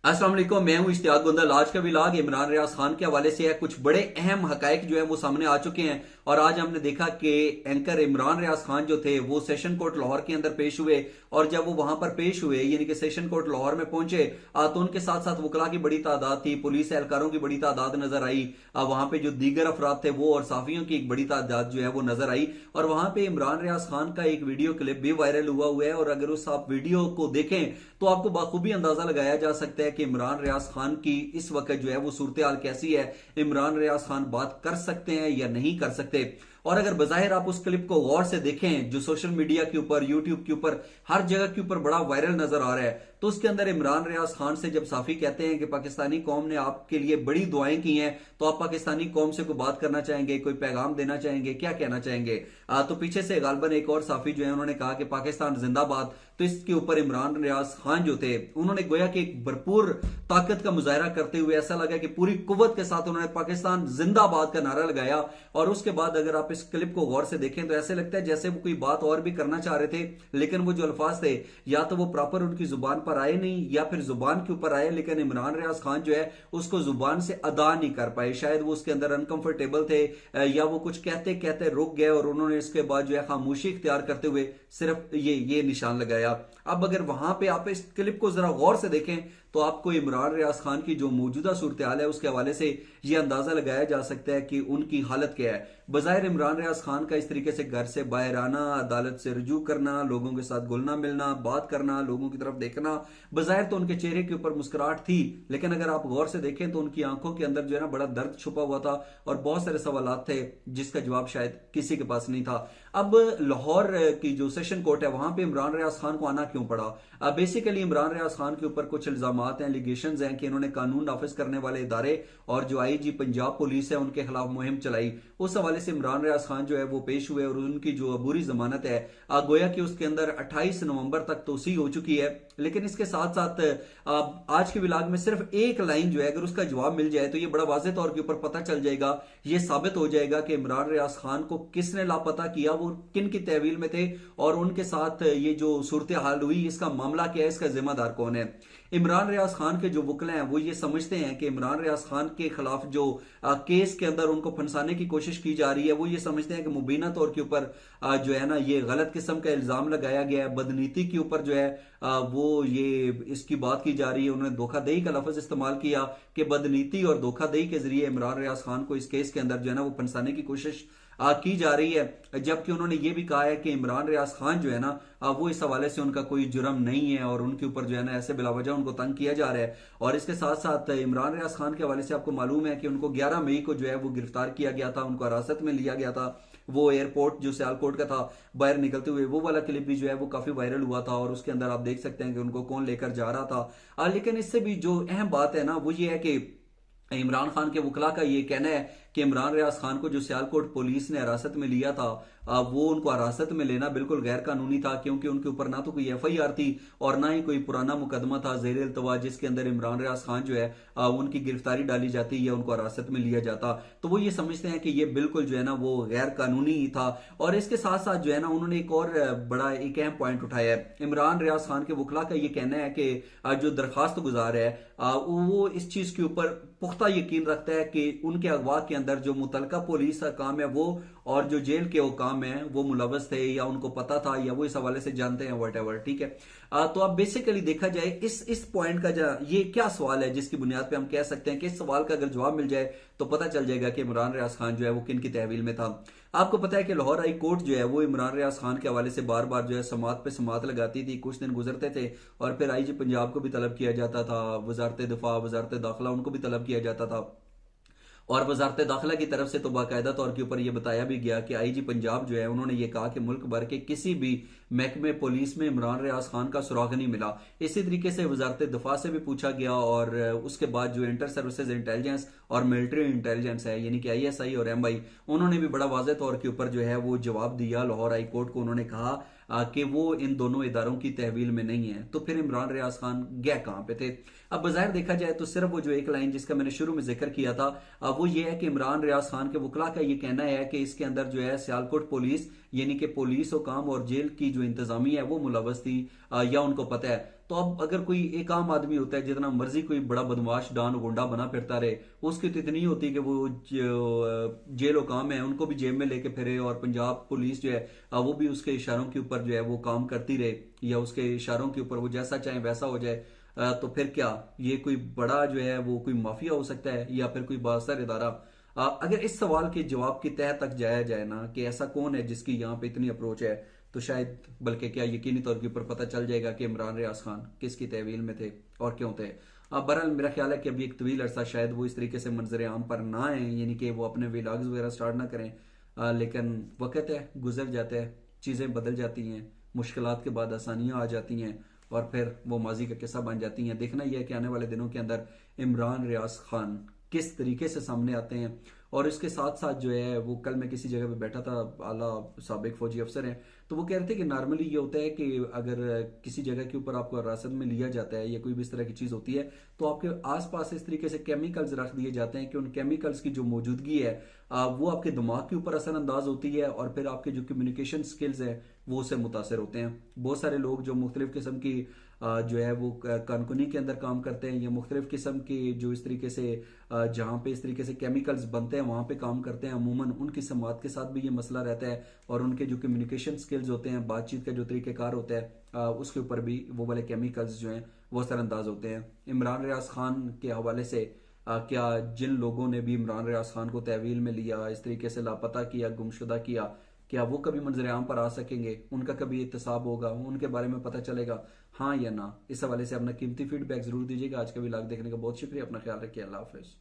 अस्सलाम वालेकुम, मैं हूं इश्तियाक गुंदल। आज का विलाग इमरान रियाज खान के हवाले से है। कुछ बड़े अहम हकाइक जो है वो सामने आ चुके हैं और आज हमने देखा कि एंकर इमरान रियाज खान जो थे वो सेशन कोर्ट लाहौर के अंदर पेश हुए और जब वो वहां पर पेश हुए यानी कि सेशन कोर्ट लाहौर में पहुंचे तो उनके साथ साथ वकला की बड़ी तादाद थी, पुलिस एहलकारों की बड़ी तादाद नजर आई। वहां पे जो दीगर अफराद थे वो और साफियों की एक बड़ी तादाद जो है वो नजर आई और वहां पे इमरान रियाज खान का एक वीडियो क्लिप भी वायरल हुआ है और अगर उस आप वीडियो को देखें तो आपको बाखूबी अंदाजा लगाया जा सकता है कि इमरान रियाज खान की इस वक्त जो है वो सूरत हाल कैसी है। इमरान रियाज खान बात कर सकते हैं या नहीं कर सकते। और अगर बजाहिर आप उस क्लिप को गौर से देखें जो सोशल मीडिया के ऊपर, यूट्यूब के ऊपर, हर जगह के ऊपर बड़ा वायरल नजर आ रहा है, तो उसके अंदर इमरान रियाज खान से जब साफी कहते हैं कि पाकिस्तानी कौम ने आपके लिए बड़ी दुआएं की हैं, तो आप पाकिस्तानी कौम से कोई बात करना चाहेंगे, कोई पैगाम देना चाहेंगे, क्या कहना चाहेंगे? तो पीछे से गालबन एक और साफी जो है उन्होंने कहा कि पाकिस्तान जिंदाबाद। तो इसके ऊपर इमरान रियाज खान जो थे उन्होंने गोया कि एक भरपूर ताकत का मुजाहरा करते हुए ऐसा लगा कि पूरी कुव्वत के साथ उन्होंने पाकिस्तान जिंदाबाद का नारा लगाया। और उसके बाद अगर आप इस क्लिप को गौर से देखें तो ऐसे लगता है जैसे वो कोई बात और भी करना चाह रहे थे, लेकिन वो जो अल्फाज थे या तो वो प्रॉपर उनकी जुबान पर आए नहीं या फिर जुबान के ऊपर आए, लेकिन इमरान रियाज खान जो है उसको जुबान से अदा नहीं कर पाए। शायद वो उसके अंदर अनकंफर्टेबल थे या वो कुछ कहते कहते रुक गए और उन्होंने इसके बाद जो है खामोशी इख्तियार करते हुए सिर्फ ये निशान लगाया। अब अगर वहां पे आप इस क्लिप को जरा गौर से देखें तो आपको इमरान रियाज खान की जो मौजूदा सूरत हाल है उसके हवाले से यह अंदाजा लगाया जा सकता है कि उनकी हालत क्या है। बजाहिर इमरान रियाज खान का इस तरीके से घर से बाहर आना, अदालत से रुजू करना, लोगों के साथ घुलना मिलना, बात करना, लोगों की तरफ देखना, बजाहिर तो उनके चेहरे के ऊपर मुस्कुराहट थी, लेकिन अगर आप गौर से देखें तो उनकी आंखों के अंदर जो है ना बड़ा दर्द छुपा हुआ था और बहुत सारे सवाल थे जिसका जवाब शायद किसी के पास नहीं था। अब लाहौर की जो सेशन कोर्ट है वहां पे इमरान रियाज खान को आना क्यों पड़ा? बेसिकली इमरान रियाज खान के ऊपर कुछ इल्जाम हैं, एलिगेशन हैं कि इन्होंने कानून नाफिज करने वाले इदारे और जो आईजी पंजाब पुलिस है उनके खिलाफ मुहिम चलाई। उस हवाले से इमरान रियाज खान जो है वो पेश हुए और उनकी जो अबूरी जमानत है गोया कि उसके अंदर 28 नवंबर तक तोसी हो चुकी है। लेकिन इसके साथ साथ आज के विलाग में सिर्फ एक लाइन जो है अगर उसका जवाब मिल जाए तो ये बड़ा वाज़ेह तौर के ऊपर पता चल जाएगा, ये साबित हो जाएगा कि इमरान रियाज खान को किसने लापता किया, वो किन की तहवील में थे और उनके साथ ये जो सूरत हाल हुई इसका मामला क्या है, इसका जिम्मेदार कौन है। इमरान रियाज खान के जो वकला हैं वो ये समझते हैं कि इमरान रियाज खान के खिलाफ जो केस के अंदर उनको फंसाने की कोशिश की जा रही है वो ये समझते हैं कि मुबीना तौर के ऊपर जो है ना ये गलत किस्म का इल्जाम लगाया गया है, बदनीति के ऊपर जो है वो ये इसकी बात की जा रही है। उन्होंने धोखाधड़ी का लफ्ज इस्तेमाल किया कि बदनीति और धोखाधड़ी के जरिए इमरान रियाज खान को इस केस के अंदर जो है ना वो फंसाने की कोशिश की जा रही है। जबकि उन्होंने ये भी कहा है कि इमरान रियाज खान जो है ना वो इस हवाले से उनका कोई जुर्म नहीं है और उनके ऊपर जो है ना ऐसे बिलावजह उनको तंग किया जा रहा है। और इसके साथ साथ इमरान रियाज खान के हवाले से आपको मालूम है कि उनको 11 मई को जो है वो गिरफ्तार किया गया था, उनको हिरासत में लिया गया था। वो एयरपोर्ट जो सियालकोट का था बाहर निकलते हुए वो वाला क्लिप भी जो है वो काफी वायरल हुआ था और उसके अंदर आप देख सकते हैं कि उनको कौन लेकर जा रहा था। लेकिन इससे भी जो अहम बात है ना वो ये है कि इमरान खान के वकला का ये कहना है कि इमरान रियाज खान को जो सियालकोट पुलिस ने हिरासत में लिया था वो उनको हिरासत में लेना बिल्कुल गैर कानूनी था, क्योंकि उनके ऊपर ना तो कोई एफआईआर थी और ना ही कोई पुराना मुकदमा था ज़ेर इल्तवा जिसके अंदर इमरान रियाज खान जो है उनकी गिरफ्तारी डाली जाती या उनको हिरासत में लिया जाता। तो वो ये समझते हैं कि ये बिल्कुल जो है ना वो गैर कानूनी ही था। और इसके साथ साथ जो है ना उन्होंने एक और बड़ा एक अहम पॉइंट उठाया है। इमरान रियाज खान के वकला का ये कहना है कि जो दरखास्त गुजार है वो इस चीज के ऊपर पुख्ता यकीन रखता है कि उनके अगवा के अंदर जो मुतलका पुलिस का काम है वो और जो जेल के हुकाम है वो मुलवस थे या उनको पता था या वो इस हवाले से जानते हैं, वट एवर। ठीक है, तो अब बेसिकली देखा जाए इस पॉइंट का ये क्या सवाल है जिसकी बुनियाद पे हम कह सकते हैं कि इस सवाल का अगर जवाब मिल जाए तो पता चल जाएगा कि इमरान रियाज खान जो है वो किन की तहवील में था। आपको पता है कि लाहौर हाई कोर्ट जो है वो इमरान रियाज खान के हवाले से बार बार जो है समात पे समात लगाती थी। कुछ दिन गुजरते थे और फिर आईजी पंजाब को भी तलब किया जाता था, वजारत दिफा, वजारत दाखिला उनको भी तलब किया जाता था और वजारत दाखिला की तरफ से तो बाकायदा तौर के ऊपर यह बताया भी गया कि आईजी पंजाब जो है उन्होंने ये कहा कि मुल्क भर के किसी भी महकमे पुलिस में इमरान रियाज खान का सुराग नहीं मिला। इसी तरीके से वजारत दिफा से भी पूछा गया और उसके बाद जो इंटर सर्विसेज इंटेलिजेंस और मिलिट्री इंटेलिजेंस है यानी कि आईएसआई और एमआई उन्होंने भी बड़ा वाज़ेह तौर के ऊपर जो है वो जवाब दिया लाहौर हाई कोर्ट को। उन्होंने कहा कि वो इन दोनों इदारों की तहवील में नहीं है। तो फिर इमरान रियाज खान गए कहां पे थे? अब बजाहिर देखा जाए तो सिर्फ वो जो एक लाइन जिसका मैंने शुरू में जिक्र किया था वो ये है कि इमरान रियाज खान के वकला का ये कहना है कि इसके अंदर जो है सियालकोट पुलिस यानी कि पुलिस हुकाम और जेल की जो इंतजामिया है वो मुलवस थी या उनको पता है। तो अब अगर कोई एक आम आदमी होता है, जितना मर्जी कोई बड़ा बदमाश डॉन गुंडा बना फिरता रहे, उसकी तो इतनी होती कि वो जेल काम है उनको भी जेब में लेके फिरे, और पंजाब पुलिस जो है वो भी उसके इशारों के ऊपर जो है वो काम करती रहे, या उसके इशारों के ऊपर वो जैसा चाहे वैसा हो जाए। तो फिर क्या ये कोई बड़ा जो है वो कोई माफिया हो सकता है, या फिर कोई बासर इदारा? अगर इस सवाल के जवाब की तह तक जाया जाए ना कि ऐसा कौन है जिसकी यहाँ पे इतनी अप्रोच है, तो शायद बल्कि क्या यकीनी तौर के ऊपर पता चल जाएगा कि इमरान रियाज खान किसकी तहवील में थे और क्यों थे। अब बहरहाल मेरा ख्याल है कि अभी एक तवील अरसा शायद वो इस तरीके से मंजर आम पर ना आए, यानी कि वो अपने व्लॉग्स वगैरह स्टार्ट ना करें। लेकिन वक्त है, गुजर जाता है, चीज़ें बदल जाती हैं, मुश्किलात के बाद आसानियां आ जाती हैं, और फिर वो माजी का किस्सा बन जाती हैं। देखना यह है कि आने वाले दिनों के अंदर इमरान रियाज खान किस तरीके से सामने आते हैं। और इसके साथ साथ जो है वो कल मैं किसी जगह पे बैठा था, आला साबिक फौजी अफसर हैं, तो वो कह रहे थे कि नॉर्मली ये होता है कि अगर किसी जगह के ऊपर आपको हिरासत में लिया जाता है या कोई भी इस तरह की चीज़ होती है, तो आपके आसपास इस तरीके से केमिकल्स रख दिए जाते हैं कि उन केमिकल्स की जो मौजूदगी है वो आपके दिमाग के ऊपर असरअंदाज होती है, और फिर आपके जो कम्युनिकेशन स्किल्स हैं वो उससे मुतासर होते हैं। बहुत सारे लोग जो मुख्तलिफ किस्म की जो है वो कानकुनी के अंदर काम करते हैं, या मुख्तलिफ किस्म के जो इस तरीके से जहाँ पे इस तरीके से केमिकल्स बनते हैं वहाँ पे काम करते हैं, अमूमन उनकी समात के साथ भी ये मसला रहता है, और उनके जो कम्युनिकेशन स्किल्स होते हैं, बातचीत का जो तरीक़ेकार होता है उसके ऊपर भी वो वाले केमिकल्स जो हैं वो असरअंदाज होते हैं। इमरान रियाज खान के हवाले से क्या जिन लोगों ने भी इमरान रियाज खान को तहवील में लिया, इस तरीके से लापता किया, गुमशुदा किया, क्या वो कभी मंजर आम पर आ सकेंगे? उनका कभी एहतसाब होगा? उनके बारे में पता चलेगा, हाँ या ना? इस हवाले से अपना कीमती फीडबैक जरूर दीजिएगा। आज का व्लॉग देखने का बहुत शुक्रिया। अपना ख्याल रखिए। अल्लाह हाफिज।